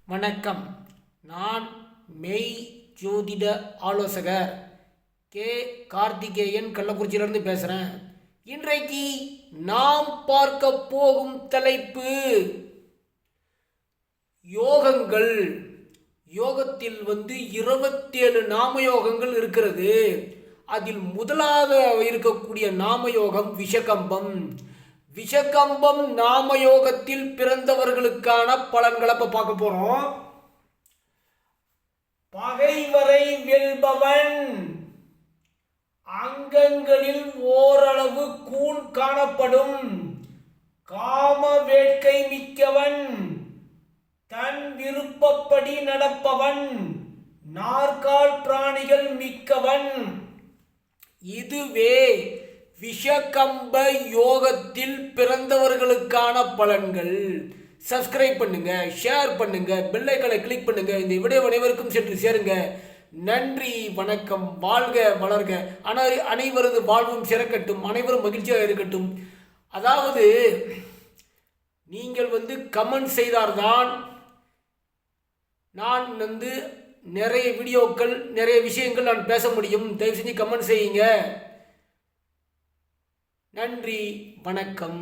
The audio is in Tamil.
வணக்கம். நான் மெய் ஜோதிட ஆலோசகர் கே கார்த்திகேயன் கள்ளக்குறிச்சியிலிருந்து பேசுகிறேன். இன்றைக்கு நாம் பார்க்க போகும் தலைப்பு யோகங்கள். யோகத்தில் 27 நாமயோகங்கள் இருக்கிறது. அதில் முதலாக இருக்கக்கூடிய நாமயோகம் விஷகம்பம். விஷகம்பம் நாமயோகத்தில் பிறந்தவர்களுக்கான பலன்களை பார்க்க போறோம். பகைவரை வெல்பவன், அங்கங்களில் ஓரளவு கூன் காணப்படும், காம வேட்கை மிக்கவன், தன் விருப்பப்படி நடப்பவன், நாற்கால் பிராணிகள் மிக்கவன். இதுவே விஷகம்ப யோகத்தில் பிறந்தவர்களுக்கான பலன்கள். சப்ஸ்கிரைப் பண்ணுங்க, ஷேர் பண்ணுங்க, பெல் ஐகானை கிளிக் பண்ணுங்க. இந்த வீடியோ அனைவருக்கும் சென்று சேருங்க. நன்றி, வணக்கம். வாழ்க வளர்க, அனைவரது வாழ்வும் சிறக்கட்டும், அனைவரும் மகிழ்ச்சியாக இருக்கட்டும். அதாவது நீங்கள் கமெண்ட் செய்தால்தான் நான் நிறைய வீடியோக்கள், நிறைய விஷயங்கள் நான் பேச முடியும். தயவு செஞ்சு கமெண்ட் செய்யுங்க. நன்றி, வணக்கம்.